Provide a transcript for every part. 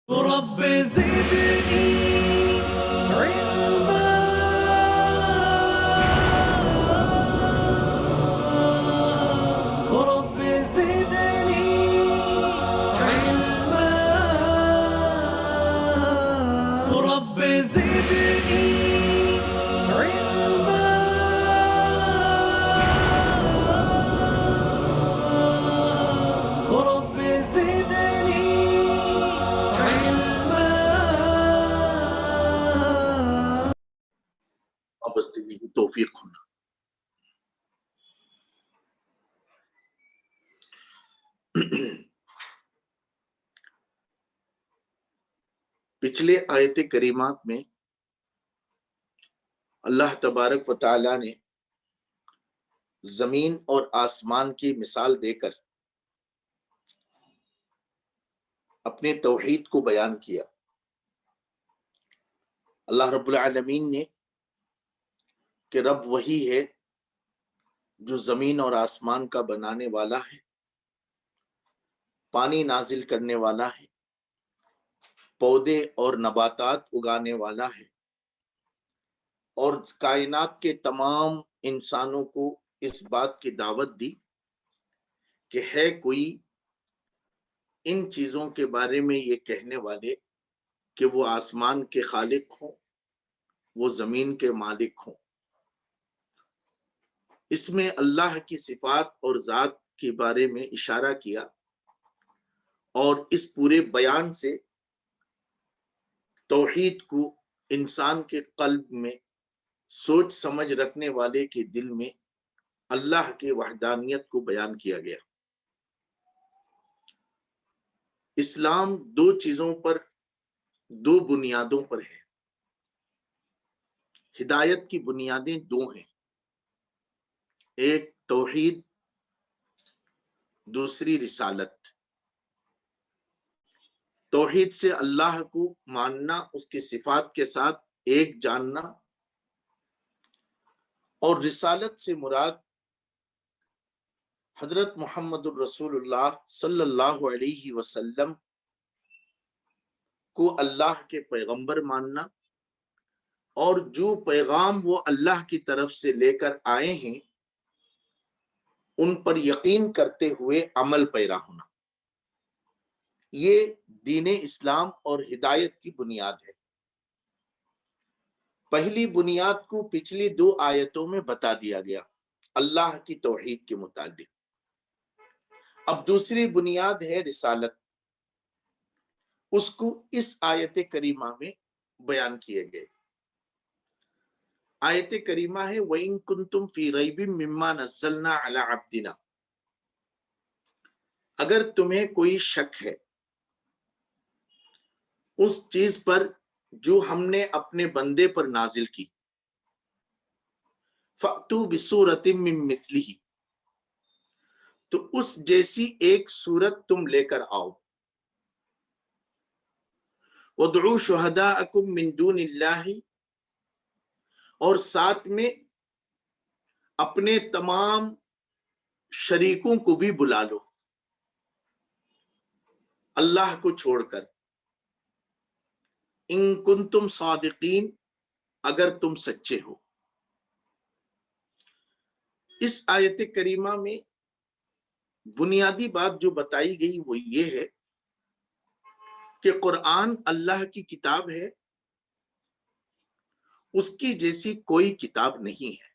رب زدني علما رب زدني علما رب زدني علما رب زدني علما وابستگی کی توفیق ہونا۔ پچھلے آیت کریمات میں اللہ تبارک و تعالی نے زمین اور آسمان کی مثال دے کر اپنے توحید کو بیان کیا۔ اللہ رب العالمین نے کہ رب وہی ہے جو زمین اور آسمان کا بنانے والا ہے، پانی نازل کرنے والا ہے، پودے اور نباتات اگانے والا ہے، اور کائنات کے تمام انسانوں کو اس بات کی دعوت دی کہ ہے کوئی ان چیزوں کے بارے میں یہ کہنے والے کہ وہ آسمان کے خالق ہوں، وہ زمین کے مالک ہوں۔ اس میں اللہ کی صفات اور ذات کے بارے میں اشارہ کیا، اور اس پورے بیان سے توحید کو انسان کے قلب میں سوچ سمجھ رکھنے والے کے دل میں اللہ کے وحدانیت کو بیان کیا گیا۔ اسلام دو چیزوں پر، دو بنیادوں پر ہے۔ ہدایت کی بنیادیں دو ہیں، ایک توحید، دوسری رسالت۔ توحید سے اللہ کو ماننا، اس کی صفات کے ساتھ ایک جاننا، اور رسالت سے مراد حضرت محمد الرسول اللہ صلی اللہ علیہ وسلم کو اللہ کے پیغمبر ماننا، اور جو پیغام وہ اللہ کی طرف سے لے کر آئے ہیں ان پر یقین کرتے ہوئے عمل پیرا ہونا۔ یہ دین اسلام اور ہدایت کی بنیاد ہے۔ پہلی بنیاد کو پچھلی دو آیتوں میں بتا دیا گیا اللہ کی توحید کے متعلق۔ اب دوسری بنیاد ہے رسالت، اس کو اس آیت کریمہ میں بیان کیے گئے۔ آیت کریمہ ہے وَإِن كُنتُمْ فِي رَيْبٍ مِّمَّا نَزَّلْنَا عَلَىٰ عَبْدِنَا، اگر تمہیں کوئی شک ہے اس چیز پر جو ہم نے اپنے بندے پر نازل کی، فَأْتُوا بِسُورَةٍ مِّن مِّثْلِهِ، تو اس جیسی ایک صورت تم لے کر آؤ، وَادْعُوا شُهَدَاءَكُم مِّن دُونِ اللَّهِ، اور ساتھ میں اپنے تمام شریکوں کو بھی بلا لو اللہ کو چھوڑ کر، ان کنتم صادقین، اگر تم سچے ہو۔ اس آیت کریمہ میں بنیادی بات جو بتائی گئی وہ یہ ہے کہ قرآن اللہ کی کتاب ہے، اس کی جیسی کوئی کتاب نہیں ہے۔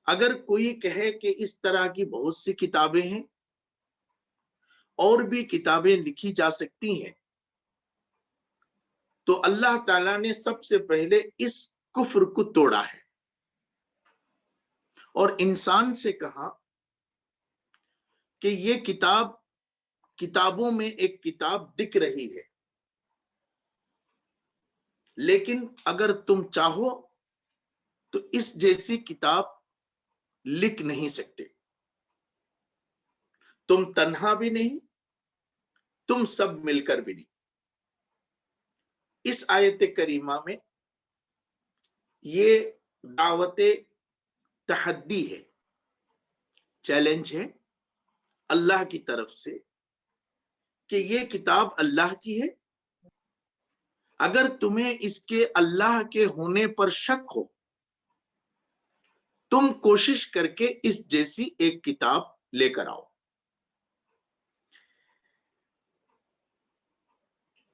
اگر کوئی کہے کہ اس طرح کی بہت سی کتابیں ہیں اور بھی کتابیں لکھی جا سکتی ہیں، تو اللہ تعالیٰ نے سب سے پہلے اس کفر کو توڑا ہے اور انسان سے کہا کہ یہ کتاب کتابوں میں ایک کتاب دکھ رہی ہے، لیکن اگر تم چاہو تو اس جیسی کتاب لکھ نہیں سکتے، تم تنہا بھی نہیں، تم سب مل کر بھی نہیں۔ اس آیت کریمہ میں یہ دعوت تحدی ہے، چیلنج ہے اللہ کی طرف سے کہ یہ کتاب اللہ کی ہے، اگر تمہیں اس کے اللہ کے ہونے پر شک ہو تم کوشش کر کے اس جیسی ایک کتاب لے کر آؤ۔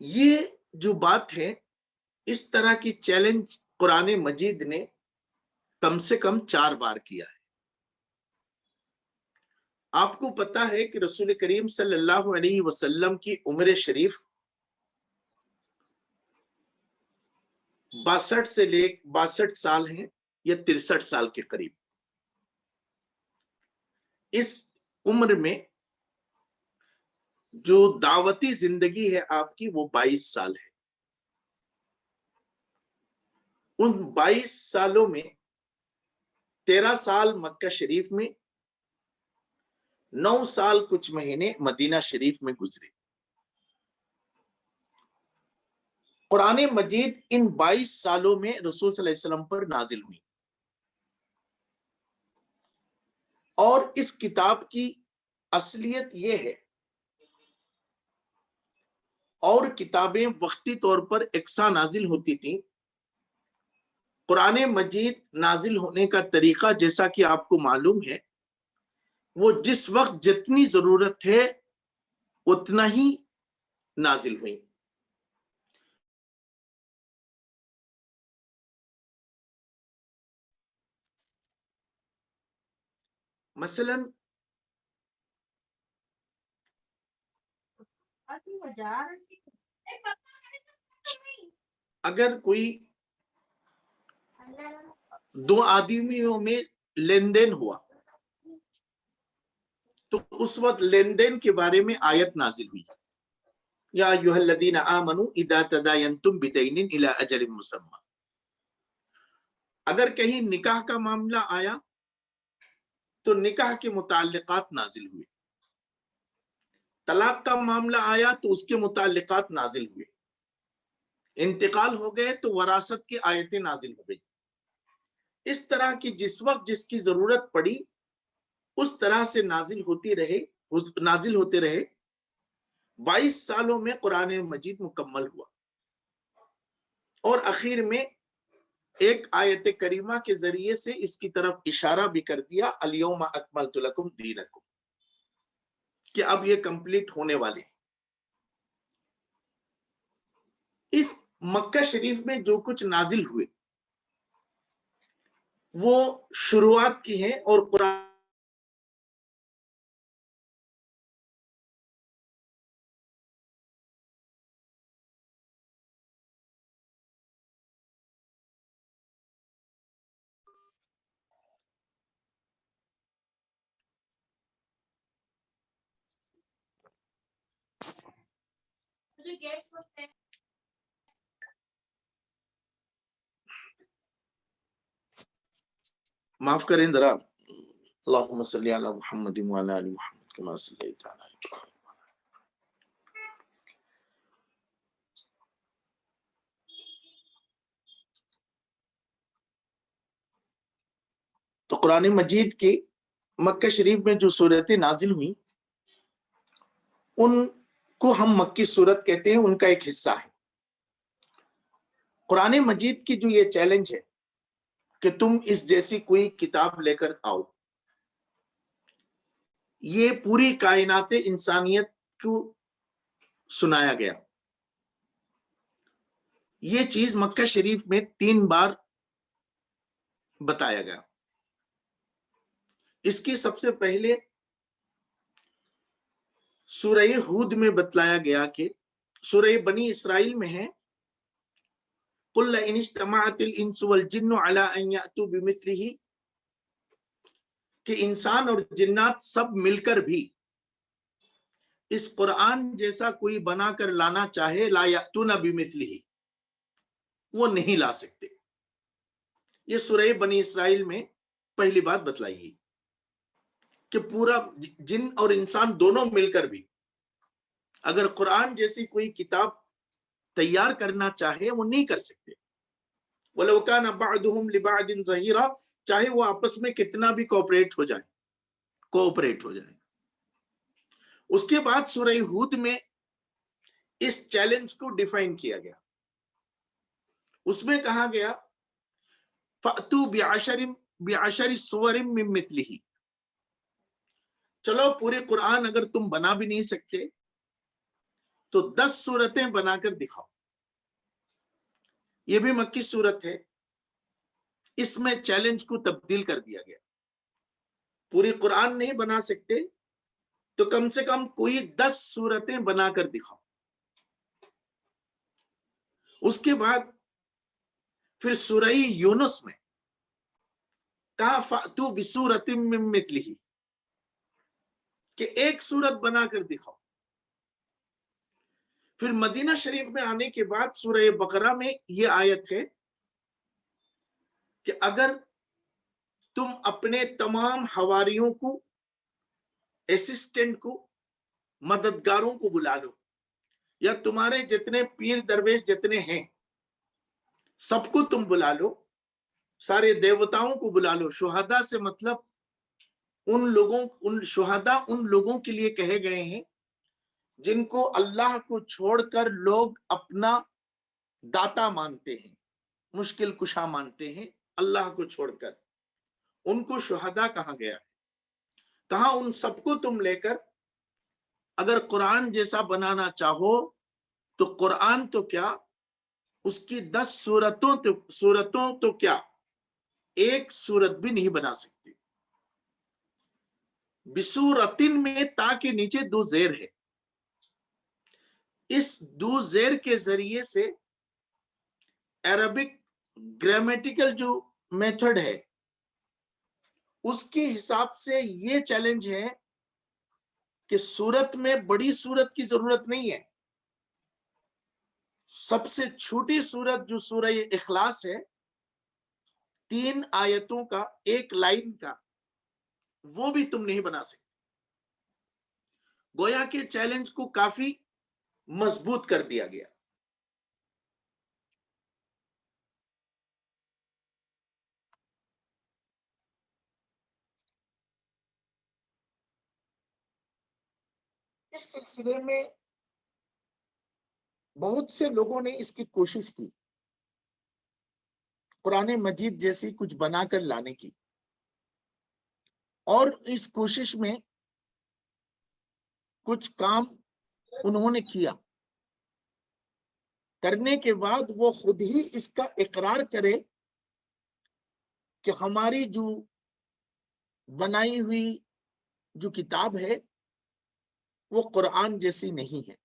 یہ جو بات ہے، اس طرح کی چیلنج قرآن مجید نے کم سے کم 4 بار کیا ہے۔ آپ کو پتا ہے کہ رسول کریم صلی اللہ علیہ وسلم کی عمر شریف 62 سال ہیں یا 63 سال کے قریب۔ اس عمر میں جو دعوتی زندگی ہے آپ کی وہ 22 سال ہے۔ ان 22 سالوں میں 13 سال مکہ شریف میں، 9 سال کچھ مہینے مدینہ شریف میں گزرے۔ قرآن مجید ان 22 سالوں میں رسول صلی اللہ علیہ وسلم پر نازل ہوئی، اور اس کتاب کی اصلیت یہ ہے، اور کتابیں وقتی طور پر یکساں نازل ہوتی تھیں، قرآن مجید نازل ہونے کا طریقہ جیسا کہ آپ کو معلوم ہے، وہ جس وقت جتنی ضرورت ہے اتنا ہی نازل ہوئی۔ مثلا اگر کوئی 2 آدمیوں میں لین دین ہوا تو اس وقت لین دین کے بارے میں آیت نازل ہوئی، یا ایھا الذین آمنوا اذا تداینتم بدین الی اجل مسمی۔ اگر کہیں نکاح کا معاملہ آیا تو نکاح کے متعلقات نازل ہوئے، طلاق کا معاملہ آیا تو اس کے متعلقات نازل ہوئے، انتقال ہو گئے تو وراثت کی آیتیں نازل ہو گئی۔ اس طرح کی جس وقت جس کی ضرورت پڑی اس طرح سے نازل ہوتے رہے۔ 22 سالوں میں قرآن مجید مکمل ہوا، اور اخیر میں ایک آیت کریمہ کے ذریعے سے اس کی طرف اشارہ بھی کر دیا، الیوم اکملت لکم دینکم، کہ اب یہ کمپلیٹ ہونے والے ہیں۔ اس مکہ شریف میں جو کچھ نازل ہوئے وہ شروعات کی ہیں، اور قرآن معاف کریں ذرا، اللہم صلی علی محمد وعلی آل محمد کما صلیت علی ابراہیم۔ تو قرآن مجید کی مکہ شریف میں جو صورتیں نازل ہوئیں ان کو ہم مکی صورت کہتے ہیں، ان کا ایک حصہ ہے۔ قرآن مجید کی جو یہ چیلنج ہے کہ تم اس جیسی کوئی کتاب لے کر آؤ، یہ پوری کائنات انسانیت کو سنایا گیا۔ یہ چیز مکہ شریف میں 3 بار بتایا گیا۔ اس کی سب سے پہلے سورہ ہود میں بتلایا گیا کہ سورہ بنی اسرائیل میں ہے، قُلْ لَئِنِ اجْتَمَعَتِ الْإِنسُ وَالْجِنُّ عَلَىٰ أَن يَأْتُوا بِمِثْلِهِ، کہ انسان اور جنات سب مل کر بھی اس قرآن جیسا کوئی بنا کر لانا چاہے، لا یأتون بمثلہ، وہ نہیں لا سکتے۔ یہ سورہ بنی اسرائیل میں پہلی بات بتلائی گئی کہ پورا جن اور انسان دونوں مل کر بھی اگر قرآن جیسی کوئی کتاب تیار کرنا چاہے وہ نہیں کر سکتے۔ وَلَوْ كَانَ بَعْضُهُمْ لِبَعْضٍ ظَهِيرًا، چاہے وہ آپس میں کتنا بھی کوآپریٹ ہو جائے۔ اس کے بعد سورہ ہود میں اس چیلنج کو ڈیفائن کیا گیا. اس میں کہا گیا فَأْتُوا بِعَشَرِ سُوَرٍ مِّن مِّثْلِهِ. چلو پورے قرآن اگر تم بنا بھی نہیں سکتے تو 10 سورتیں بنا کر دکھاؤ. یہ بھی مکی سورت ہے. اس میں چیلنج کو تبدیل کر دیا گیا. پوری قرآن نہیں بنا سکتے تو کم سے کم کوئی 10 سورتیں بنا کر دکھاؤ. اس کے بعد پھر سورہ یونس میں کہا فَأْتُوا بِسُورَةٍ مِّن مِّثْلِهِ کہ ایک سورت بنا کر دکھاؤ. پھر مدینہ شریف میں آنے کے بعد سورہ بقرہ میں یہ آیت ہے کہ اگر تم اپنے تمام حواریوں کو، اسسٹنٹ کو، مددگاروں کو بلا لو، یا تمہارے جتنے پیر درویش جتنے ہیں سب کو تم بلا لو، سارے دیوتاؤں کو بلا لو. شہداء سے مطلب شہداء ان لوگوں کے لیے کہے گئے ہیں جن کو اللہ کو چھوڑ کر لوگ اپنا داتا مانتے ہیں، مشکل کشا مانتے ہیں. اللہ کو چھوڑ کر ان کو شہداء کہا گیا ہے. کہاں ان سب کو تم لے کر اگر قرآن جیسا بنانا چاہو تو قرآن تو کیا، اس کی 10 سورتوں تو کیا، ایک سورت بھی نہیں بنا سکتے. بسورتن میں تا کے نیچے 2 زیر ہے. اس 2 زیر کے ذریعے سے عربک گرامیٹیکل جو میتھڈ ہے اس کے حساب سے یہ چیلنج ہے کہ سورت میں بڑی سورت کی ضرورت نہیں ہے. سب سے چھوٹی سورت جو سورہ اخلاص ہے، 3 آیتوں کا، 1 لائن کا، وہ بھی تم نہیں بنا سکتے. گویا کے چیلنج کو کافی مضبوط کر دیا گیا. اس سلسلے میں بہت سے لوگوں نے اس کی کوشش کی قرآن مجید جیسی کچھ بنا کر لانے کی، اور اس کوشش میں کچھ کام انہوں نے کیا. کرنے کے بعد وہ خود ہی اس کا اقرار کرے کہ ہماری جو بنائی ہوئی جو کتاب ہے وہ قرآن جیسی نہیں ہے.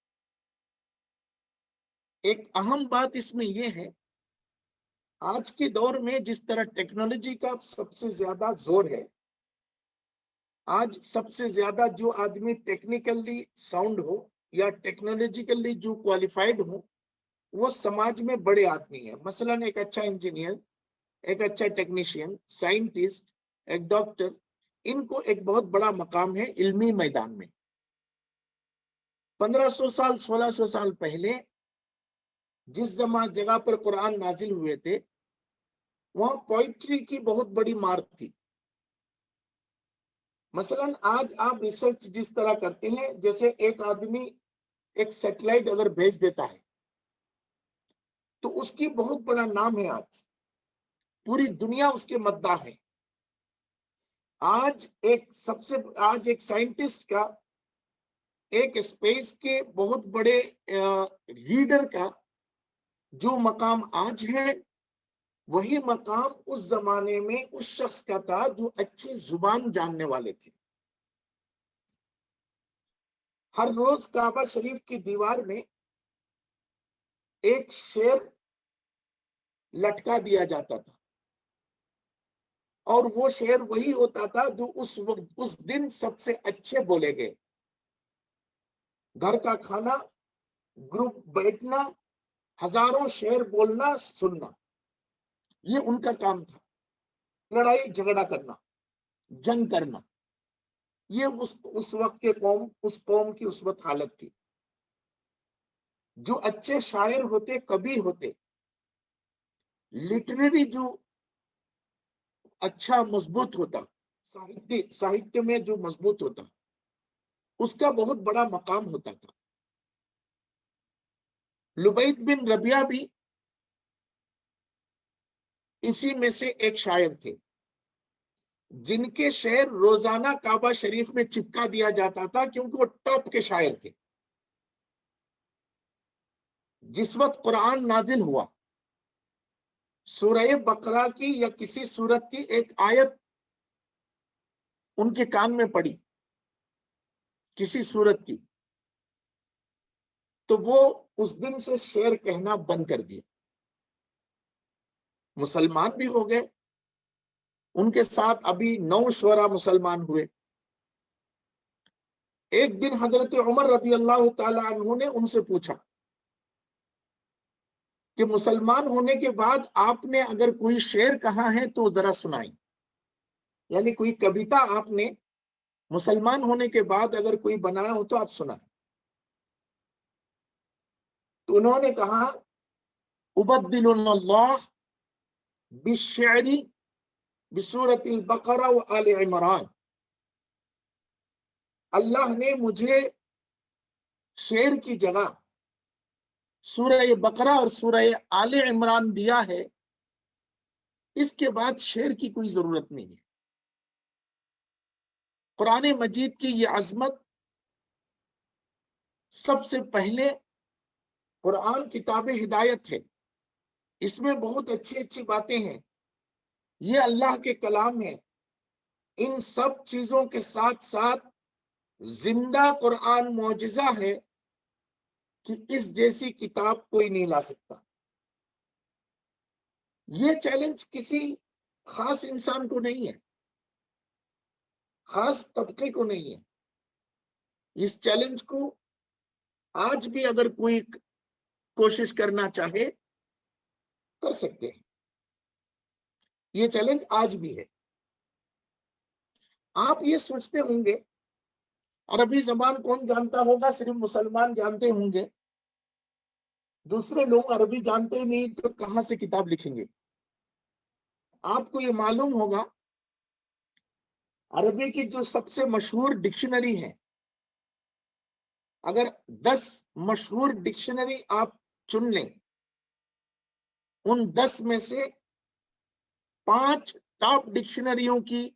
ایک اہم بات اس میں یہ ہے، آج کے دور میں جس طرح ٹیکنالوجی کا سب سے زیادہ زور ہے، آج سب سے زیادہ جو آدمی ٹیکنیکلی ساؤنڈ ہو یا ٹیکنالوجیکلی جو کوالیفائڈ ہو وہ سماج میں بڑے آدمی ہیں. مثلا ایک اچھا انجینئر، ایک اچھا ٹیکنیشین، سائنٹسٹ، ایک ڈاکٹر، ان کو ایک بہت بڑا مقام ہے علمی میدان میں. 1500 سال 1600 سال پہلے جس جگہ پر قرآن نازل ہوئے تھے وہاں پوئٹری کی بہت بڑی مار تھی. مثلا آج آپ ریسرچ جس طرح کرتے ہیں، جیسے ایک آدمی ایک سیٹلائٹ اگر بھیج دیتا ہے تو اس کی بہت بڑا نام ہے. آج پوری دنیا اس کے مداح ہے. آج ایک سائنٹسٹ کا، ایک اسپیس کے بہت بڑے ریڈر کا جو مقام آج ہے وہی مقام اس زمانے میں اس شخص کا تھا جو اچھی زبان جاننے والے تھے. ہر روز کعبہ شریف کی دیوار میں ایک شعر لٹکا دیا جاتا تھا، اور وہ شعر وہی ہوتا تھا جو اس دن سب سے اچھے بولے گئے. گھر کا کھانا، گروپ بیٹھنا، ہزاروں شعر بولنا، سننا، یہ ان کا کام تھا. لڑائی جھگڑا کرنا، جنگ کرنا، یہ اس وقت کے قوم کی اس وقت حالت تھی. جو اچھے شاعر ہوتے کبھی ہوتے، لٹریری جو اچھا مضبوط ہوتا، ساہتیہ میں جو مضبوط ہوتا، اس کا بہت بڑا مقام ہوتا تھا. لبید بن ربیعہ بھی اسی میں سے ایک شاعر تھے جن کے شعر روزانہ کعبہ شریف میں چپکا دیا جاتا تھا کیونکہ وہ ٹاپ کے شاعر تھے. جس وقت قرآن نازل ہوا، سورہ بقرہ کی یا کسی سورت کی ایک آیت ان کے کان میں پڑی کسی سورت کی، تو وہ اس دن سے شعر کہنا بند کر دیا. مسلمان بھی ہو گئے، ان کے ساتھ ابھی 9 شعراء مسلمان ہوئے. ایک دن حضرت عمر رضی اللہ تعالی عنہ نے ان سے پوچھا کہ مسلمان ہونے کے بعد آپ نے اگر کوئی شعر کہا ہے تو ذرا سنائیں، یعنی کوئی کویتا آپ نے مسلمان ہونے کے بعد اگر کوئی بنایا ہو تو آپ سنائیں. تو انہوں نے کہا ابدل اللہ بالشعر بسورۃ البقرہ و آل عمران، اللہ نے مجھے شعر کی جگہ سورہ بقرہ اور سورہ آل عمران دیا ہے، اس کے بعد شعر کی کوئی ضرورت نہیں ہے. قرآن مجید کی یہ عظمت، سب سے پہلے قرآن کتاب ہدایت ہے، اس میں بہت اچھی اچھی باتیں ہیں، یہ اللہ کے کلام ہے. ان سب چیزوں کے ساتھ ساتھ زندہ قرآن معجزہ ہے کہ اس جیسی کتاب کوئی نہیں لا سکتا. یہ چیلنج کسی خاص انسان کو نہیں ہے، خاص طبقے کو نہیں ہے. اس چیلنج کو آج بھی اگر کوئی کوشش کرنا چاہے کر سکتے ہیں. یہ چیلنج آج بھی ہے. آپ یہ سوچتے ہوں گے عربی زبان کون جانتا ہوگا؟ صرف مسلمان جانتے ہوں گے، دوسرے لوگ عربی جانتے ہی نہیں تو کہاں سے کتاب لکھیں گے؟ آپ کو یہ معلوم ہوگا عربی کی جو سب سے مشہور ڈکشنری ہے، اگر 10 مشہور ڈکشنری آپ چن لیں، ان 10 میں سے 5 ٹاپ ڈکشنریوں کی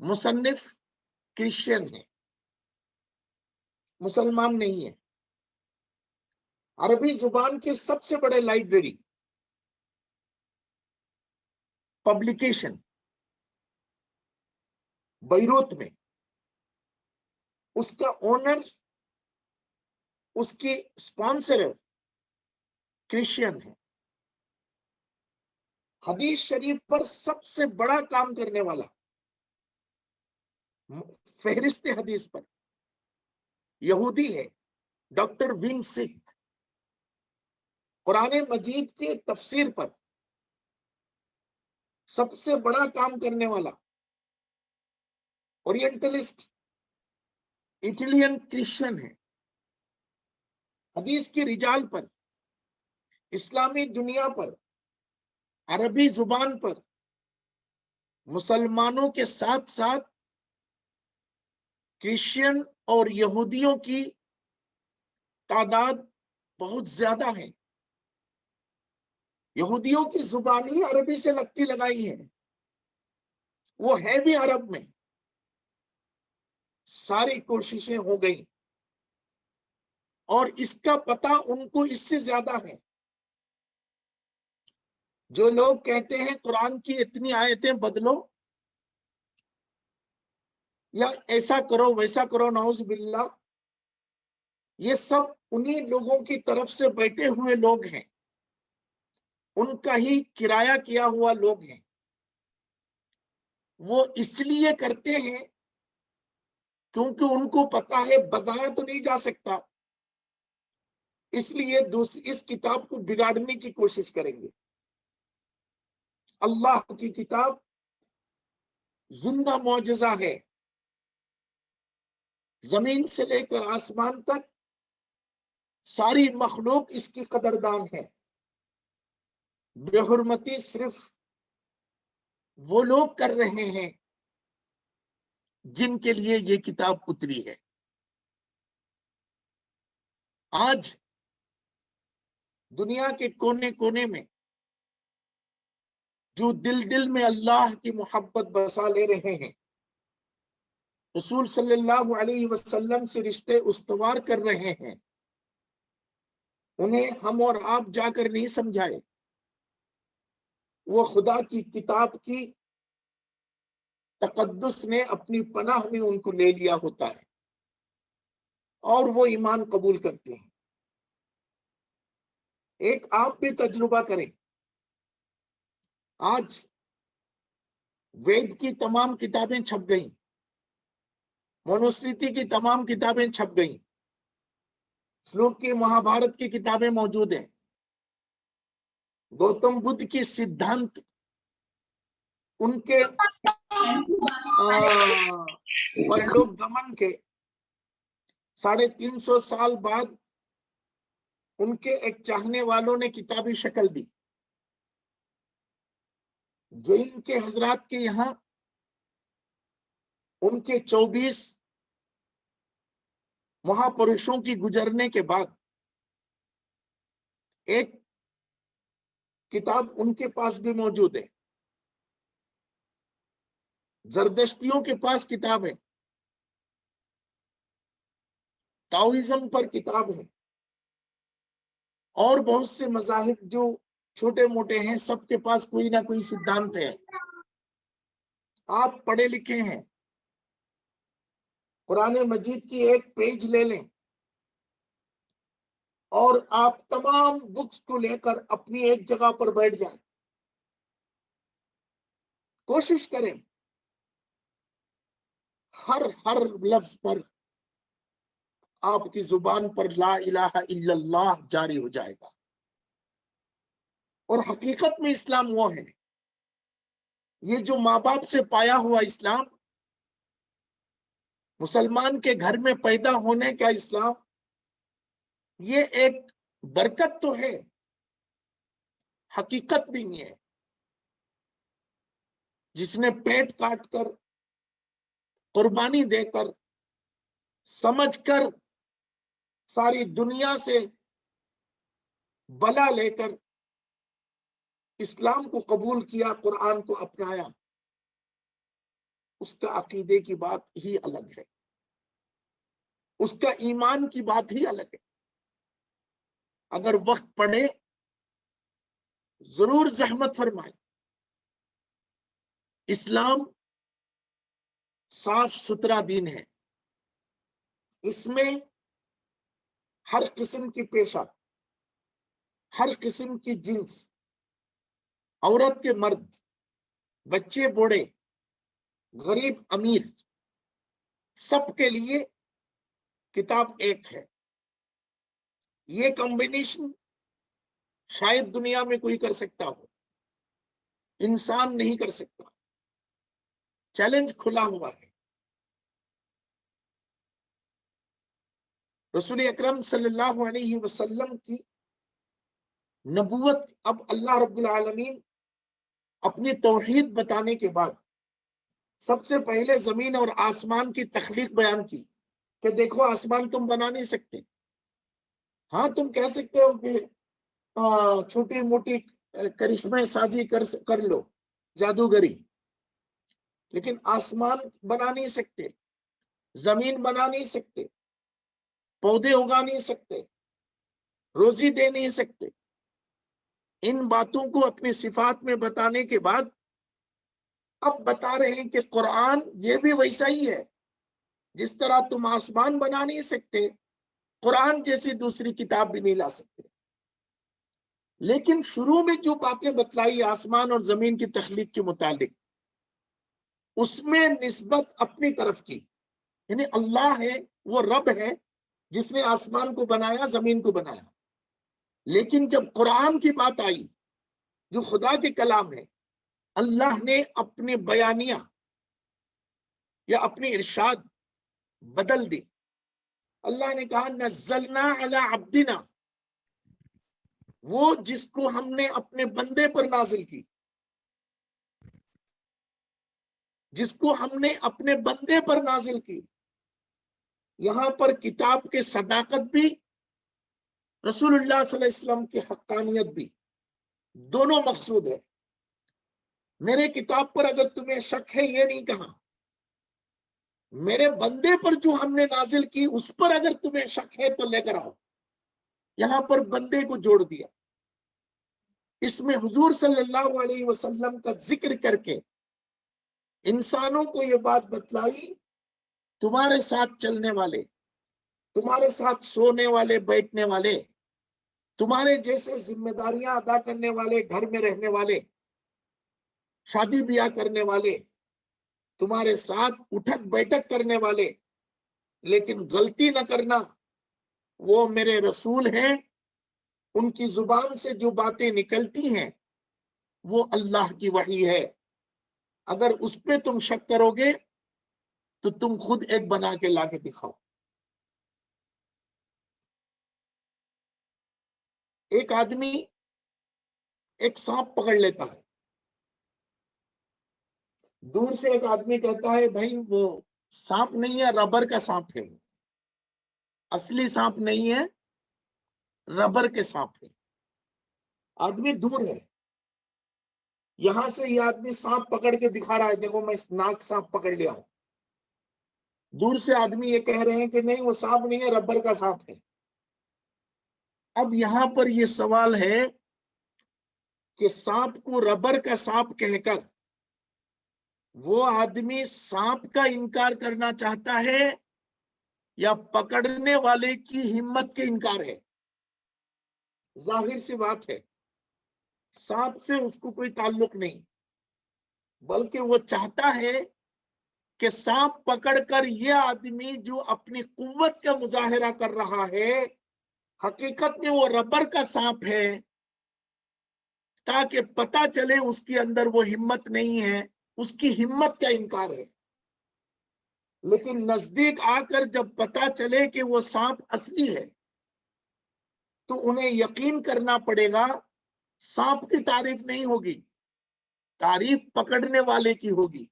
مصنف کرسچین ہیں، مسلمان نہیں ہے. عربی زبان کے سب سے بڑے لائبریری پبلیکیشن بیروت میں، اس کا اونر، اس کی سپانسر کرسچین ہے. حدیث شریف پر سب سے بڑا کام کرنے والا فہرست حدیث پر یہودی ہے، ڈاکٹر وین سکھ. قرآن مجید کے تفسیر پر سب سے بڑا کام کرنے والا اورینٹلسٹ اٹلین کرسچین ہے. حدیث کی رجال پر، اسلامی دنیا پر، عربی زبان پر مسلمانوں کے ساتھ ساتھ کرسچین اور یہودیوں کی تعداد بہت زیادہ ہے. یہودیوں کی زبان ہی عربی سے لگتی لگائی ہے، وہ ہے بھی عرب میں. ساری کوششیں ہو گئی اور اس کا پتہ ان کو اس سے زیادہ ہے. جو لوگ کہتے ہیں قرآن کی اتنی آیتیں بدلو یا ایسا کرو ویسا کرو، نعوذ باللہ، یہ سب انہی لوگوں کی طرف سے بیٹھے ہوئے لوگ ہیں، ان کا ہی کرایہ کیا ہوا لوگ ہیں. وہ اس لیے کرتے ہیں کیونکہ ان کو پتا ہے بتایا تو نہیں جا سکتا، اس لیے اس کتاب کو بگاڑنے کی کوشش کریں گے. اللہ کی کتاب زندہ معجزہ ہے، زمین سے لے کر آسمان تک ساری مخلوق اس کی قدردان ہے. بے حرمتی صرف وہ لوگ کر رہے ہیں جن کے لیے یہ کتاب اتری ہے. آج دنیا کے کونے کونے میں جو دل میں اللہ کی محبت بسا لے رہے ہیں، رسول صلی اللہ علیہ وسلم سے رشتے استوار کر رہے ہیں، انہیں ہم اور آپ جا کر نہیں سمجھائے، وہ خدا کی کتاب کی تقدس نے اپنی پناہ میں ان کو لے لیا ہوتا ہے اور وہ ایمان قبول کرتے ہیں۔ ایک آپ بھی تجربہ کریں، آج وید کی تمام کتابیں چھپ گئیں، منوسمرتی کی تمام کتابیں چھپ گئیں، شلوک کی مہابھارت کی کتابیں موجود ہیں، گوتم بدھ کی سدھانت، ان کے پرلوک گمن کے 350 سال بعد ان کے ایک چاہنے والوں نے کتابی شکل دی۔ جین کے حضرات کے یہاں ان کے 24 مہاپرشوں کی گزرنے کے بعد ایک کتاب ان کے پاس بھی موجود ہے، زردشتیوں کے پاس کتاب ہے، تاؤزم پر کتاب ہے، اور بہت سے مذاہب جو چھوٹے موٹے ہیں سب کے پاس کوئی نہ کوئی سدھانت ہے۔ آپ پڑھے لکھے ہیں، قرآن مجید کی ایک پیج لے لیں اور آپ تمام بکس کو لے کر اپنی ایک جگہ پر بیٹھ جائیں، کوشش کریں ہر لفظ پر آپ کی زبان پر لا الہ الا اللہ جاری ہو جائے گا۔ اور حقیقت میں اسلام وہ ہے، یہ جو ماں باپ سے پایا ہوا اسلام، مسلمان کے گھر میں پیدا ہونے کا اسلام، یہ ایک برکت تو ہے، حقیقت بھی نہیں ہے۔ جس نے پیٹ کاٹ کر، قربانی دے کر، سمجھ کر، ساری دنیا سے بلا لے کر اسلام کو قبول کیا، قرآن کو اپنایا، اس کا عقیدے کی بات ہی الگ ہے، اس کا ایمان کی بات ہی الگ ہے۔ اگر وقت پڑے ضرور زحمت فرمائیں۔ اسلام صاف ستھرا دین ہے، اس میں ہر قسم کی پیشہ، ہر قسم کی جنس، عورت کے مرد، بچے بوڑھے، غریب امیر، سب کے لیے کتاب ایک ہے۔ یہ کمبینیشن شاید دنیا میں کوئی کر سکتا ہو، انسان نہیں کر سکتا۔ چیلنج کھلا ہوا ہے۔ رسول اکرم صلی اللہ علیہ وسلم کی نبوت، اب اللہ رب العالمین اپنی توحید بتانے کے بعد سب سے پہلے زمین اور آسمان کی تخلیق بیان کی کہ دیکھو آسمان تم بنا نہیں سکتے، ہاں تم کہہ سکتے ہو کہ چھوٹی موٹی کرشمے سازی کر لو، جادوگری، لیکن آسمان بنا نہیں سکتے، زمین بنا نہیں سکتے، پودے اگا نہیں سکتے، روزی دے نہیں سکتے۔ ان باتوں کو اپنی صفات میں بتانے کے بعد اب بتا رہے ہیں کہ قرآن یہ بھی ویسا ہی ہے، جس طرح تم آسمان بنا نہیں سکتے، قرآن جیسی دوسری کتاب بھی نہیں لا سکتے۔ لیکن شروع میں جو باتیں بتلائی آسمان اور زمین کی تخلیق کے متعلق، اس میں نسبت اپنی طرف کی، یعنی اللہ ہے، وہ رب ہے جس نے آسمان کو بنایا، زمین کو بنایا۔ لیکن جب قرآن کی بات آئی جو خدا کے کلام ہے، اللہ نے اپنے بیانیہ یا اپنی ارشاد بدل دی۔ اللہ نے کہا نزلنا علی عبدنا، وہ جس کو ہم نے اپنے بندے پر نازل کی، جس کو ہم نے اپنے بندے پر نازل کی۔ یہاں پر کتاب کے صداقت بھی رسول اللہ صلی اللہ علیہ وسلم کی حقانیت بھی، دونوں مقصود ہے۔ میرے کتاب پر اگر تمہیں شک ہے، یہ نہیں کہا، میرے بندے پر جو ہم نے نازل کی اس پر اگر تمہیں شک ہے تو لے کر آؤ۔ یہاں پر بندے کو جوڑ دیا، اس میں حضور صلی اللہ علیہ وسلم کا ذکر کر کے انسانوں کو یہ بات بتلائی، تمہارے ساتھ چلنے والے، تمہارے ساتھ سونے والے، بیٹھنے والے، تمہارے جیسے ذمہ داریاں ادا کرنے والے، گھر میں رہنے والے، شادی بیاہ کرنے والے، تمہارے ساتھ اٹھک بیٹھک کرنے والے، لیکن غلطی نہ کرنا، وہ میرے رسول ہیں، ان کی زبان سے جو باتیں نکلتی ہیں وہ اللہ کی وحی ہے۔ اگر اس پہ تم شک کرو گے تو تم خود ایک بنا کے لا کے دکھاؤ۔ ایک آدمی ایک سانپ پکڑ لیتا ہے، دور سے ایک آدمی کہتا ہے بھائی وہ سانپ نہیں ہے، ربر کا سانپ ہے، وہ اصلی سانپ نہیں ہے، ربر کے سانپ ہے۔ آدمی دور ہے، یہاں سے یہ آدمی سانپ پکڑ کے دکھا رہا ہے، دیکھو میں ناک سانپ پکڑ لیا ہوں۔ دور سے آدمی یہ کہہ رہے ہیں کہ نہیں وہ سانپ نہیں ہے، ربر کا سانپ ہے۔ اب یہاں پر یہ سوال ہے کہ سانپ کو ربر کا سانپ کہہ کر وہ آدمی سانپ کا انکار کرنا چاہتا ہے یا پکڑنے والے کی ہمت کے انکار ہے؟ ظاہر سی بات ہے، سانپ سے اس کو کوئی تعلق نہیں، بلکہ وہ چاہتا ہے کہ سانپ پکڑ کر یہ آدمی جو اپنی قوت کا مظاہرہ کر رہا ہے حقیقت میں وہ ربر کا سانپ ہے، تاکہ پتہ چلے اس کے اندر وہ ہمت نہیں ہے، اس کی ہمت کا انکار ہے۔ لیکن نزدیک آ کر جب پتہ چلے کہ وہ سانپ اصلی ہے تو انہیں یقین کرنا پڑے گا، سانپ کی تعریف نہیں ہوگی، تعریف پکڑنے والے کی ہوگی۔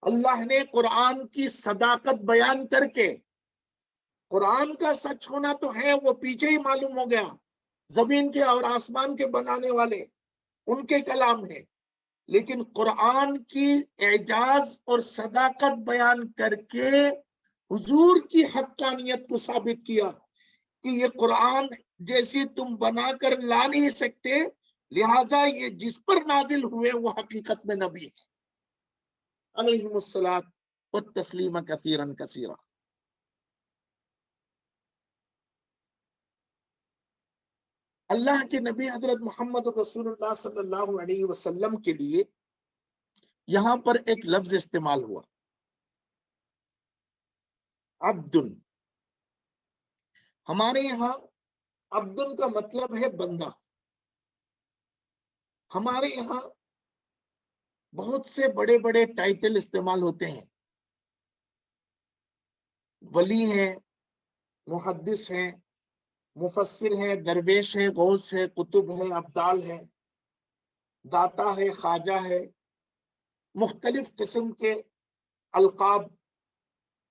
اللہ نے قرآن کی صداقت بیان کر کے، قرآن کا سچ ہونا تو ہے، وہ پیچھے ہی معلوم ہو گیا، زمین کے اور آسمان کے بنانے والے ان کے کلام ہے، لیکن قرآن کی اعجاز اور صداقت بیان کر کے حضور کی حقانیت کو ثابت کیا کہ یہ قرآن جیسی تم بنا کر لا نہیں سکتے، لہذا یہ جس پر نازل ہوئے وہ حقیقت میں نبی ہے، علیہم الصلاۃ والتسلیم کثیرا کثیرا۔ اللہ کے نبی حضرت محمد رسول اللہ صلی اللہ علیہ وسلم کے لیے یہاں پر ایک لفظ استعمال ہوا، عبدن۔ ہمارے یہاں عبدن کا مطلب ہے بندہ۔ ہمارے یہاں بہت سے بڑے بڑے ٹائٹل استعمال ہوتے ہیں، ولی ہیں، محدث ہیں، مفسر ہیں، درویش ہیں، غوث ہے، قطب ہے، ابدال ہے، داتا ہے، خواجہ ہے، مختلف قسم کے القاب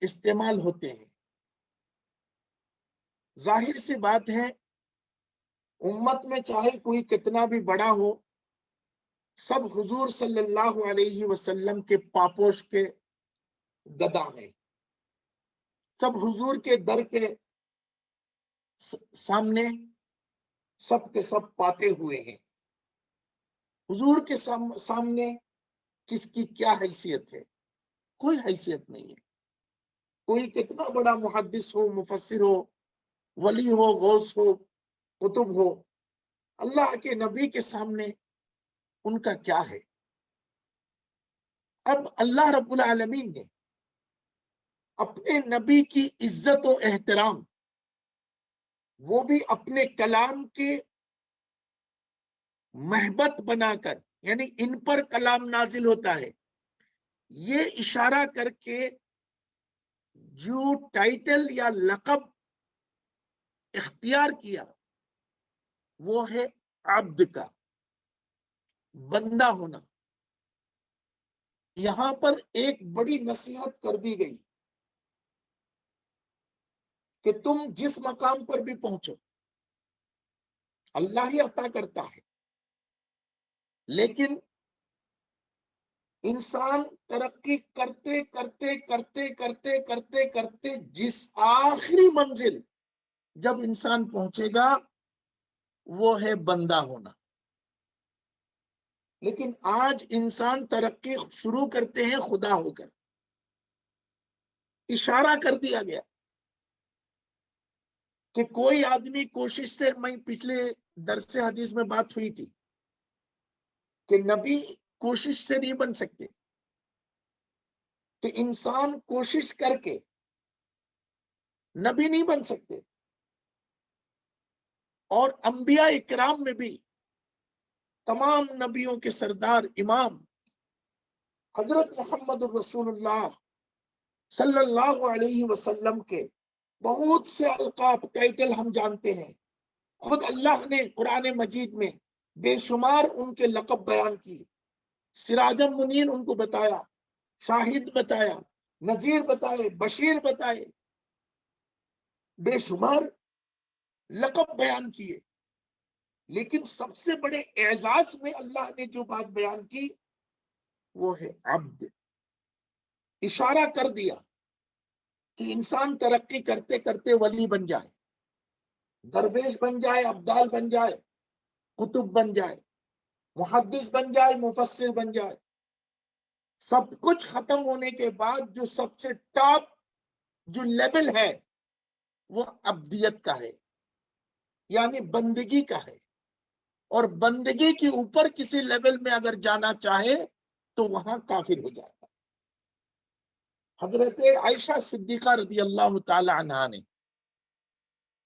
استعمال ہوتے ہیں۔ ظاہر سی بات ہے، امت میں چاہے کوئی کتنا بھی بڑا ہو، سب حضور صلی اللہ علیہ وسلم کے پاپوش کے گدا ہیں، سب حضور کے در کے سامنے سب کے سب پاتے ہوئے ہیں۔ حضور کے سامنے کس کی کیا حیثیت ہے؟ کوئی حیثیت نہیں ہے۔ کوئی کتنا بڑا محدث ہو، مفسر ہو، ولی ہو، غوث ہو، قطب ہو، اللہ کے نبی کے سامنے ان کا کیا ہے؟ اب اللہ رب العالمین نے اپنے نبی کی عزت و احترام وہ بھی اپنے کلام کے محبت بنا کر، یعنی ان پر کلام نازل ہوتا ہے، یہ اشارہ کر کے جو ٹائٹل یا لقب اختیار کیا وہ ہے عبد کا، بندہ ہونا۔ یہاں پر ایک بڑی نصیحت کر دی گئی کہ تم جس مقام پر بھی پہنچو، اللہ ہی عطا کرتا ہے، لیکن انسان ترقی کرتے کرتے کرتے کرتے کرتے کرتے جس آخری منزل جب انسان پہنچے گا وہ ہے بندہ ہونا. لیکن آج انسان ترقی شروع کرتے ہیں خدا ہو کر. اشارہ کر دیا گیا کہ کوئی آدمی کوشش سے، میں پچھلے درس حدیث میں بات ہوئی تھی کہ نبی کوشش سے نہیں بن سکتے، کہ انسان کوشش کر کے نبی نہیں بن سکتے. اور انبیاء اکرام میں بھی تمام نبیوں کے سردار امام حضرت محمد رسول اللہ صلی اللہ علیہ وسلم کے بہت سے القاب ٹائٹل ہم جانتے ہیں. خود اللہ نے قرآن مجید میں بے شمار ان کے لقب بیان کیے. سراجم منیر ان کو بتایا، شاہد بتایا، نذیر بتائے، بشیر بتائے، بے شمار لقب بیان کیے. لیکن سب سے بڑے اعزاز میں اللہ نے جو بات بیان کی وہ ہے عبد. اشارہ کر دیا کہ انسان ترقی کرتے کرتے ولی بن جائے، درویش بن جائے، ابدال بن جائے، کتب بن جائے، محدث بن جائے، مفسر بن جائے. سب کچھ ختم ہونے کے بعد جو سب سے ٹاپ جو لیول ہے وہ عبدیت کا ہے، یعنی بندگی کا ہے. اور بندگی کے اوپر کسی لیول میں اگر جانا چاہے تو وہاں کافر ہو جائے گا. حضرت عائشہ صدیقہ رضی اللہ تعالی عنہا نے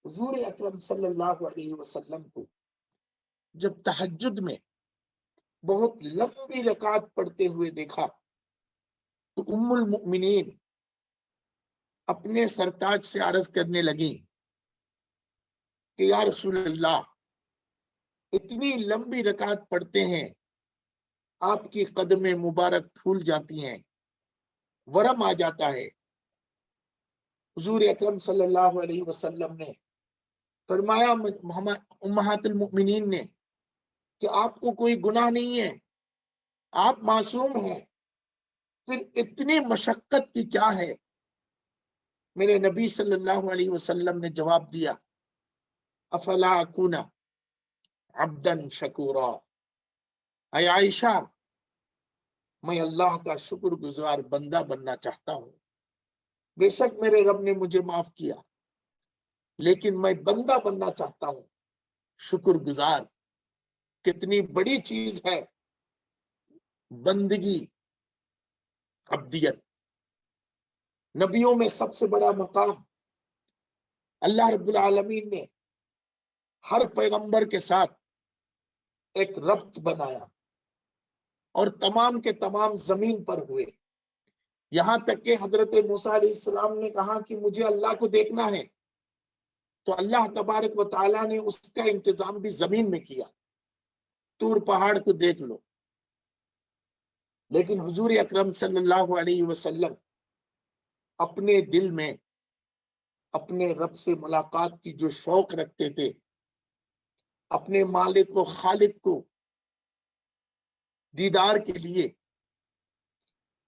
حضور اکرم صلی اللہ علیہ وسلم کو جب تہجد میں بہت لمبی رکعت پڑھتے ہوئے دیکھا تو ام المؤمنین اپنے سرتاج سے عرض کرنے لگی کہ یا رسول اللہ، اتنی لمبی رکعت پڑھتے ہیں، آپ کی قدمیں مبارک پھول جاتی ہیں، ورم آ جاتا ہے. حضور اکرم صلی اللہ علیہ وسلم نے فرمایا امہات المؤمنین نے کہ آپ کو کوئی گناہ نہیں ہے، آپ معصوم ہیں، پھر اتنی مشقت کی کیا ہے؟ میرے نبی صلی اللہ علیہ وسلم نے جواب دیا، افلا اکون عبدا شکورا. اے عائشہ، میں اللہ کا شکر گزار بندہ بننا چاہتا ہوں. بے شک میرے رب نے مجھے معاف کیا، لیکن میں بندہ بننا چاہتا ہوں، شکر گزار. کتنی بڑی چیز ہے بندگی، عبدیت. نبیوں میں سب سے بڑا مقام اللہ رب العالمین نے ہر پیغمبر کے ساتھ ایک ربط بنایا اور تمام کے تمام زمین پر ہوئے. یہاں تک کہ حضرت موسیٰ علیہ السلام نے کہا کہ مجھے اللہ کو دیکھنا ہے، تو اللہ تبارک و تعالیٰ نے اس کا انتظام بھی زمین میں کیا، طور پہاڑ کو دیکھ لو. لیکن حضور اکرم صلی اللہ علیہ وسلم اپنے دل میں اپنے رب سے ملاقات کی جو شوق رکھتے تھے، اپنے مالک و خالق کو دیدار کے لیے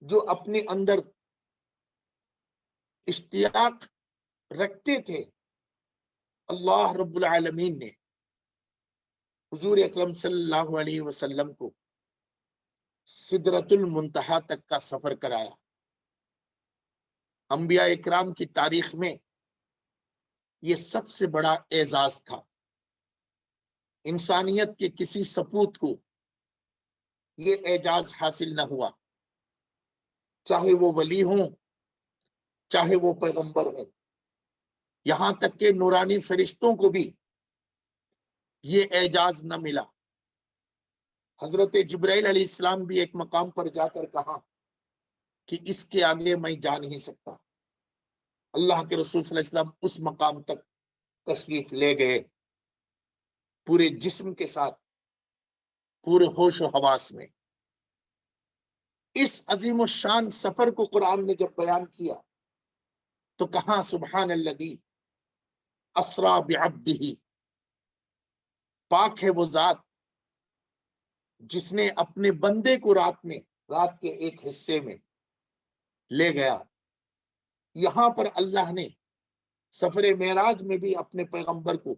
جو اپنے اندر اشتیاق رکھتے تھے، اللہ رب العالمین نے حضور اکرم صلی اللہ علیہ وسلم کو سدرۃ المنتہا تک کا سفر کرایا. انبیاء اکرام کی تاریخ میں یہ سب سے بڑا اعزاز تھا. انسانیت کے کسی سپوت کو یہ اعزاز حاصل نہ ہوا، چاہے وہ ولی ہوں، چاہے وہ پیغمبر ہوں. یہاں تک کہ نورانی فرشتوں کو بھی یہ اعزاز نہ ملا. حضرت جبرائیل علیہ السلام بھی ایک مقام پر جا کر کہا کہ اس کے آگے میں جا نہیں سکتا. اللہ کے رسول صلی اللہ علیہ وسلم اس مقام تک تشریف لے گئے، پورے جسم کے ساتھ، پورے ہوش و حواس میں. اس عظیم الشان سفر کو قرآن نے جب بیان کیا تو کہاں سبحان الذی اسریٰ بعبدہ. پاک ہے وہ ذات جس نے اپنے بندے کو رات کے ایک حصے میں لے گیا. یہاں پر اللہ نے سفر معراج میں بھی اپنے پیغمبر کو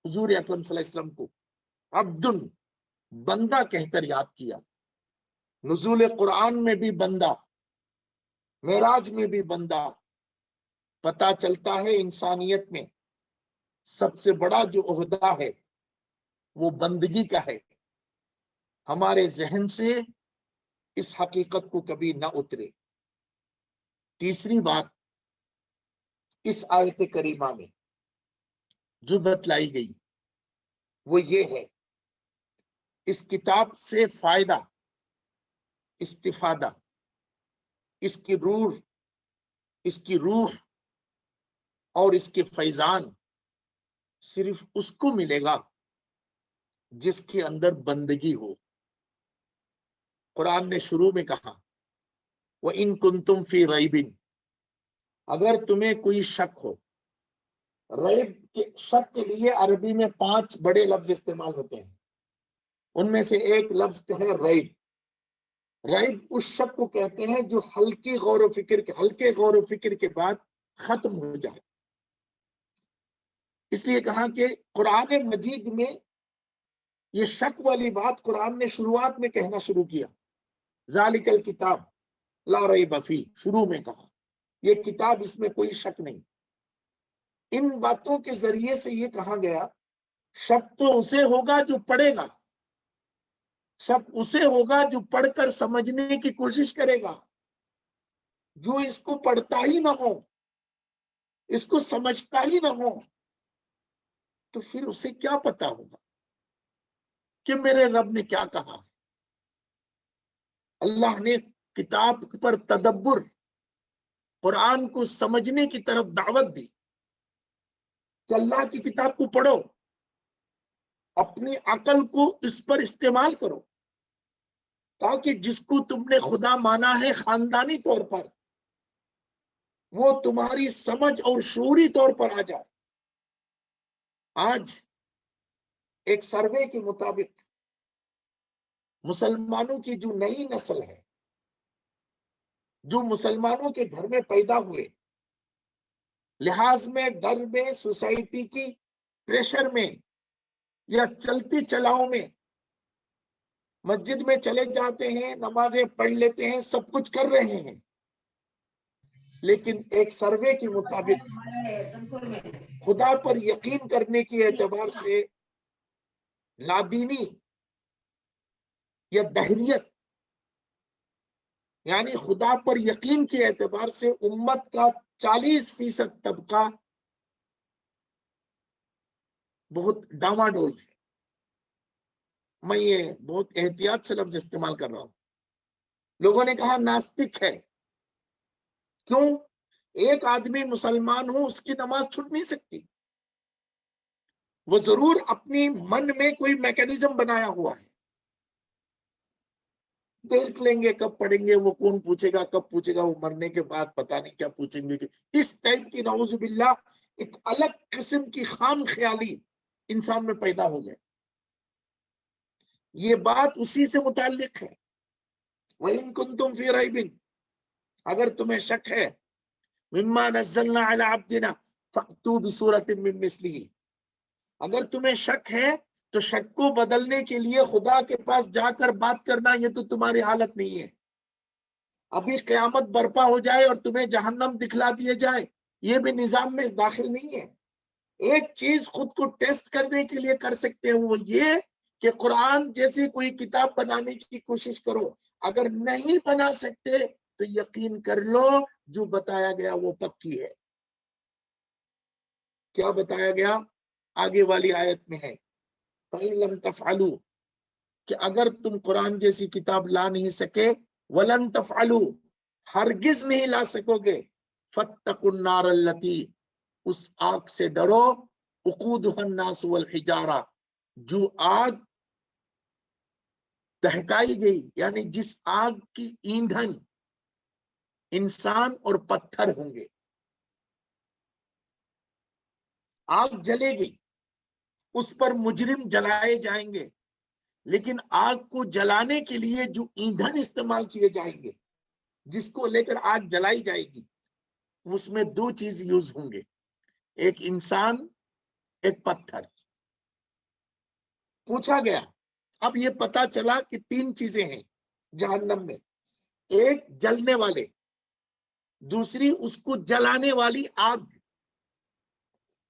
حضور اکرم صلی اللہ علیہ وسلم کو عبدن بندہ کہہ کر یاد کیا. نزول قرآن میں بھی بندہ، معراج میں بھی بندہ. پتا چلتا ہے انسانیت میں سب سے بڑا جو عہدہ ہے وہ بندگی کا ہے. ہمارے ذہن سے اس حقیقت کو کبھی نہ اترے. تیسری بات اس آیت کریمہ میں جو بتلائی گئی وہ یہ ہے، اس کتاب سے فائدہ، استفادہ، اس کی روح اور اس کے فیضان صرف اس کو ملے گا جس کے اندر بندگی ہو. قرآن نے شروع میں کہا وَإِن كُنتُمْ فِي رَيْبٍ، اگر تمہیں کوئی شک ہو. ریب کے شک کے لیے عربی میں 5 بڑے لفظ استعمال ہوتے ہیں. ان میں سے ایک لفظ جو ہے ریب. ریب اس شک کو کہتے ہیں جو ہلکے غور و فکر کے بعد ختم ہو جائے. اس لیے کہا کہ قرآن مجید میں یہ شک والی بات قرآن نے شروعات میں کہنا شروع کیا. ذالک الکتاب لا ریب فیہ، شروع میں کہا یہ کتاب، اس میں کوئی شک نہیں. ان باتوں کے ذریعے سے یہ کہا گیا شک تو اسے ہوگا جو پڑھے گا، شک اسے ہوگا جو پڑھ کر سمجھنے کی کوشش کرے گا. جو اس کو پڑھتا ہی نہ ہو، اس کو سمجھتا ہی نہ ہو، تو پھر اسے کیا پتا ہوگا کہ میرے رب نے کیا کہا. اللہ نے کتاب پر تدبر، قرآن کو سمجھنے کی طرف دعوت دی کہ اللہ کی کتاب کو پڑھو، اپنی عقل کو اس پر استعمال کرو، تاکہ جس کو تم نے خدا مانا ہے خاندانی طور پر وہ تمہاری سمجھ اور شعوری طور پر آ جائے. آج ایک سروے کے مطابق مسلمانوں کی جو نئی نسل ہے، جو مسلمانوں کے گھر میں پیدا ہوئے، لحاظ میں، ڈر میں، سوسائٹی کی پریشر میں یا چلتی چلاؤ میں مسجد میں چلے جاتے ہیں، نمازیں پڑھ لیتے ہیں، سب کچھ کر رہے ہیں، لیکن ایک سروے کے مطابق خدا پر یقین کرنے کے اعتبار سے لادینی یا دہریت، یعنی خدا پر یقین کے اعتبار سے امت کا 40% طبقہ بہت ڈاواڈول ہے. میں یہ بہت احتیاط سے لفظ استعمال کر رہا ہوں. لوگوں نے کہا ناستک ہے. کیوں؟ ایک آدمی مسلمان ہو اس کی نماز چھوٹ نہیں سکتی. وہ ضرور اپنی من میں کوئی میکینزم بنایا ہوا ہے. دیکھ لیں گے کب پڑھیں گے، وہ کون پوچھے گا، کب پوچھے گا، وہ مرنے کے بعد پتہ نہیں کیا پوچھیں گے. اس ٹائپ کی نعوذ باللہ ایک الگ قسم کی خام خیالی انسان میں پیدا ہو گئے. یہ بات اسی سے متعلق ہے. وَإِن كُنتُمْ فِي رَيْبٍ، اگر تمہیں شک ہے، مِمَّا نَزَّلْنَا عَلَىٰ عَبْدِنَا فَأْتُوا بِسُورَةٍ مِّن مِّثْلِهِ، اگر تمہیں شک ہے تو شک کو بدلنے کے لیے خدا کے پاس جا کر بات کرنا یہ تو تمہاری حالت نہیں ہے. ابھی قیامت برپا ہو جائے اور تمہیں جہنم دکھلا دیے جائے، یہ بھی نظام میں داخل نہیں ہے. ایک چیز خود کو ٹیسٹ کرنے کے لیے کر سکتے ہو، وہ یہ کہ قرآن جیسی کوئی کتاب بنانے کی کوشش کرو. اگر نہیں بنا سکتے تو یقین کر لو جو بتایا گیا وہ پکی ہے. کیا بتایا گیا؟ آگے والی آیت میں ہے فَإِن لَمْ تَفْعَلُوا، کہ اگر تم قرآن جیسی کتاب لا نہیں سکے، وَلَن تَفْعَلُوا، ہرگز نہیں لا سکو گے، فَاتَّقُوا النَّارَ الَّتِي، اس آگ سے ڈرو، وَقُودُهَا النَّاسُ وَالْحِجَارَةُ، جو آگ دہکائی گئی، یعنی جس آگ کی ایندھن انسان اور پتھر ہوں گے. آگ جلے گی اس پر مجرم جلائے جائیں گے، لیکن آگ کو جلانے کے لیے جو ایندھن استعمال کیے جائیں گے، جس کو لے کر آگ جلائی جائے گی، اس میں دو چیز یوز ہوں گے، ایک انسان، ایک پتھر۔ پوچھا گیا، اب یہ پتا چلا کہ تین چیزیں ہیں جہنم میں، ایک جلنے والے، دوسری اس کو جلانے والی آگ،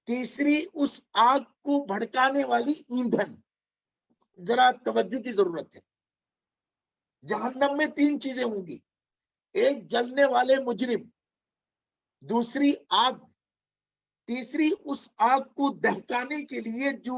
تیسری اس آگ کو بھڑکانے والی ایندھن۔ ذرا توجہ کی ضرورت ہے، جہنم میں تین چیزیں ہوں گی، ایک جلنے والے مجرم، دوسری آگ، تیسری اس آگ کو دہکانے کے لیے جو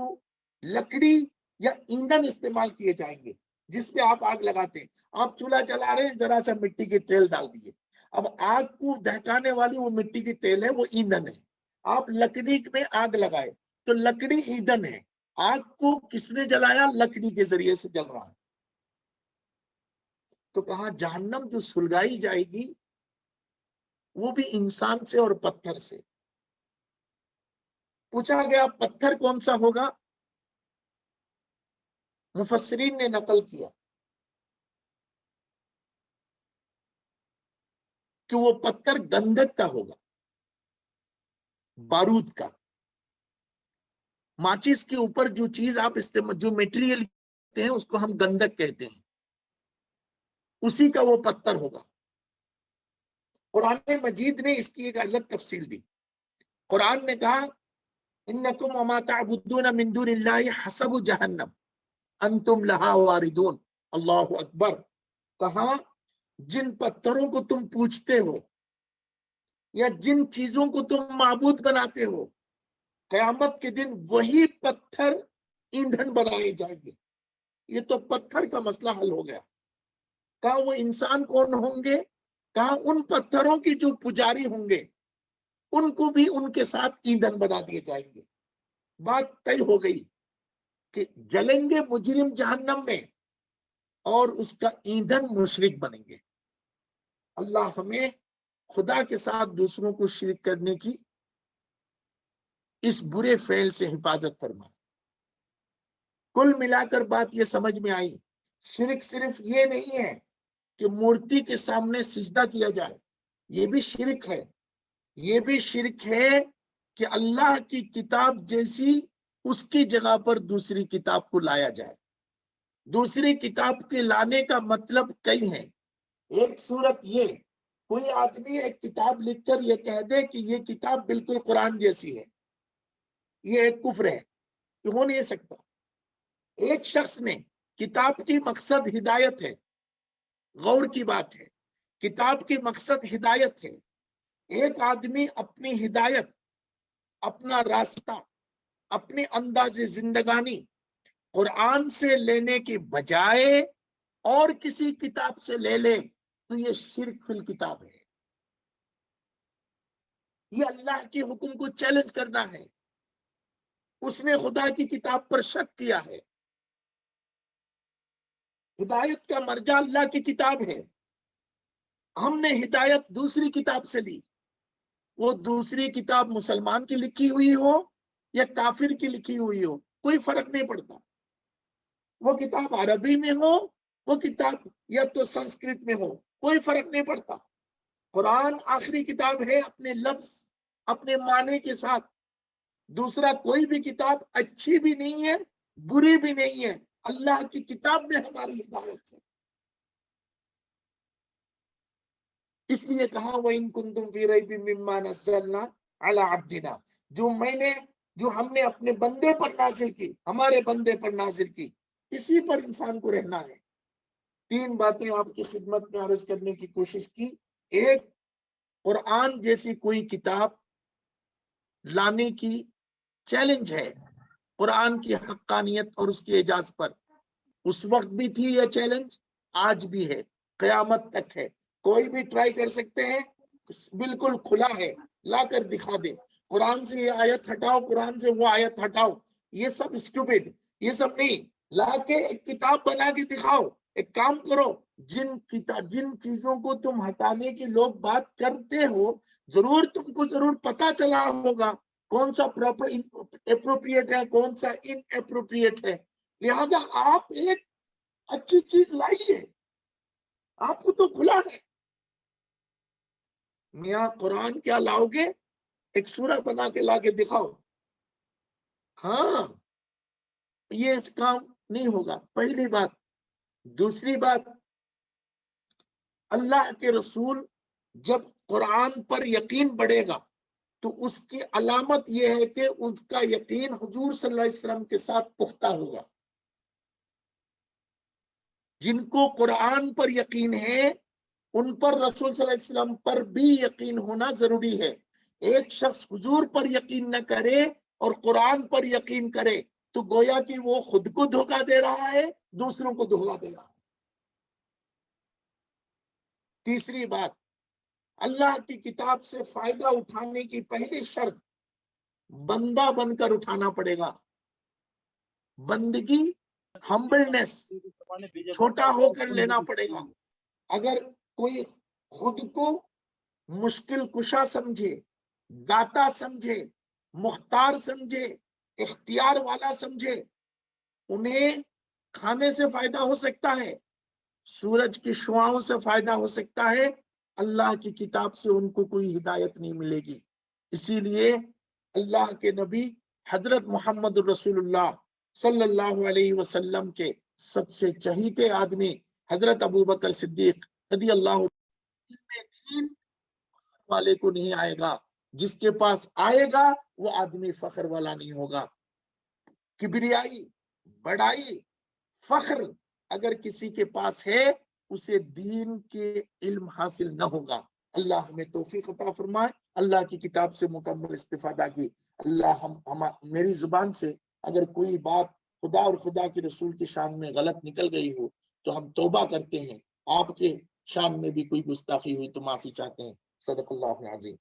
لکڑی یا ایندھن استعمال کیے جائیں گے، جس پہ آپ آگ لگاتے ہیں۔ آپ چولہا جلا رہے ہیں، ذرا سا مٹی کے تیل ڈال دیے، اب آگ کو دہکانے والی وہ مٹی کی تیل ہے، وہ ایندھن ہے۔ آپ لکڑی میں آگ لگائے تو لکڑی ایندھن ہے، آگ کو کس نے جلایا؟ لکڑی کے ذریعے سے جل رہا ہے۔ تو کہا جہنم جو سلگائی جائے گی وہ بھی انسان سے اور پتھر سے۔ پوچھا گیا پتھر کون سا ہوگا؟ مفسرین نے نقل کیا کہ وہ پتھر گندھک کا ہوگا، بارود کا۔ ماچس کے اوپر جو چیز آپ جو میٹیریل کہتے ہیں اس کو ہم گندھک کہتے ہیں، اسی کا وہ پتھر ہوگا۔ قرآن مجید نے اس کی ایک الگ تفصیل دی۔ قرآن نے کہا انکم وما تعبدون من دون اللہ حسب جہنم انتم لہا واردون۔ اللہ اکبر۔ کہا جن پتھروں کو تم پوجتے ہو یا جن چیزوں کو تم معبود بناتے ہو، قیامت کے دن وہی پتھر ایندھن بنائے جائیں گے۔ یہ تو پتھر کا مسئلہ حل ہو گیا۔ کہا وہ انسان کون ہوں گے؟ کہا ان پتھروں کی جو پجاری ہوں گے ان کو بھی ان کے ساتھ ایندھن بنا دیے جائیں گے۔ بات طے ہو گئی کہ جلیں گے مجرم جہنم میں اور اس کا ایندھن مشرک بنیں گے۔ اللہ ہمیں خدا کے ساتھ دوسروں کو شرک کرنے کی اس برے فعل سے حفاظت فرمائے۔ کل ملا کر بات یہ سمجھ میں آئی، شرک صرف یہ نہیں ہے کہ مورتی کے سامنے سجدہ کیا جائے، یہ بھی شرک ہے۔ یہ بھی شرک ہے کہ اللہ کی کتاب جیسی اس کی جگہ پر دوسری کتاب کو لایا جائے۔ دوسری کتاب کے لانے کا مطلب کئی ہیں۔ ایک صورت یہ، کوئی آدمی ایک کتاب لکھ کر یہ کہہ دے کہ یہ کتاب بالکل قرآن جیسی ہے، یہ ایک کفر ہے، یہ ہو نہیں سکتا۔ ایک شخص نے، کتاب کی مقصد ہدایت ہے، غور کی بات ہے، کتاب کی مقصد ہدایت ہے۔ ایک آدمی اپنی ہدایت، اپنا راستہ، اپنے انداز زندگانی قرآن سے لینے کے بجائے اور کسی کتاب سے لے لے تو یہ شرک فی الکتاب ہے۔ یہ اللہ کے حکم کو چیلنج کرنا ہے۔ اس نے خدا کی کتاب پر شک کیا ہے۔ ہدایت کا مرجع اللہ کی کتاب ہے، ہم نے ہدایت دوسری کتاب سے لی۔ وہ دوسری کتاب مسلمان کی لکھی ہوئی ہو یا کافر کی لکھی ہوئی ہو، کوئی فرق نہیں پڑتا۔ وہ کتاب عربی میں ہو، وہ کتاب یا تو سنسکرت میں ہو، کوئی فرق نہیں پڑتا۔ قرآن آخری کتاب ہے اپنے لفظ، اپنے معنی کے ساتھ۔ دوسرا کوئی بھی کتاب اچھی بھی نہیں ہے، بری بھی نہیں ہے، اللہ کی کتاب میں ہماری ہدایت ہے۔ اس لیے کہا وَإِن كُنتُمْ فِي رَيْبٍ مِّمَّا نَزَّلْنَا عَلَىٰ عَبْدِنَا، جو ہم نے اپنے بندے پر نازل کی، ہمارے بندے پر نازل کی، اسی پر انسان کو رہنا ہے۔ تین باتیں آپ کی خدمت میں عرض کرنے کی کوشش کی۔ ایک، قرآن جیسی کوئی کتاب لانے کی چیلنج ہے قرآن کی حقانیت اور اس کی اعجاز پر۔ اس وقت بھی تھی یہ چیلنج، آج بھی ہے، قیامت تک ہے۔ کوئی بھی ٹرائی کر سکتے ہیں، بالکل کھلا ہے، لا کر دکھا دے۔ قرآن سے یہ آیت ہٹاؤ، قرآن سے وہ آیت ہٹاؤ، یہ سب اسٹوپڈ، یہ سب نہیں۔ لا کے ایک کتاب بنا کے دکھاؤ۔ ایک کام کرو، جن چیزوں کو تم ہٹانے کی لوگ بات کرتے ہو، ضرور تم کو ضرور پتا چلا ہوگا کون سا پراپر اپروپریٹ ہے، کون سا ان اپروپریٹ ہے. لہذا آپ ایک اچھی چیز لائیے، آپ کو تو کھلا ہے. میاں قرآن کیا لاؤ گے؟ ایک سورہ بنا کے لا کے دکھاؤ. ہاں یہ اس کام نہیں ہوگا، پہلی بات. دوسری بات، اللہ کے رسول جب قرآن پر یقین بڑھے گا تو اس کی علامت یہ ہے کہ اس کا یقین حضور صلی اللہ علیہ وسلم کے ساتھ پختہ ہوگا. جن کو قرآن پر یقین ہے ان پر رسول صلی اللہ علیہ وسلم پر بھی یقین ہونا ضروری ہے. ایک شخص حضور پر یقین نہ کرے اور قرآن پر یقین کرے تو گویا کہ وہ خود کو دھوکہ دے رہا ہے، دوسروں کو دھوکہ دے رہا ہے. تیسری بات، اللہ کی کتاب سے فائدہ اٹھانے کی پہلی شرط بندہ بن کر اٹھانا پڑے گا. بندگی، ہمبلنس، چھوٹا ہو کر لینا پڑے گا. اگر کوئی خود کو مشکل کشا سمجھے، داتا سمجھے، مختار سمجھے، اختیار والا سمجھے، انہیں کھانے سے فائدہ ہو سکتا ہے، سورج کی شعاؤں سے فائدہ ہو سکتا ہے، اللہ کی کتاب سے ان کو کوئی ہدایت نہیں ملے گی. اسی لیے اللہ کے نبی حضرت محمد الرسول اللہ صلی اللہ علیہ وسلم کے سب سے چہیتے آدمی حضرت ابو بکر صدیق رضی اللہ عنہ والے کو نہیں آئے گا، جس کے پاس آئے گا وہ آدمی فخر والا نہیں ہوگا. کبریائی، بڑائی، فخر اگر کسی کے پاس ہے اسے دین کے علم حاصل نہ ہوگا. اللہ ہمیں توفیق عطا فرمائے، اللہ کی کتاب سے مکمل استفادہ کی. اللہ میری زبان سے اگر کوئی بات خدا اور خدا کے رسول کی شان میں غلط نکل گئی ہو تو ہم توبہ کرتے ہیں. آپ کے شان میں بھی کوئی گستاخی ہوئی تو معافی چاہتے ہیں. صدق اللہ العظیم.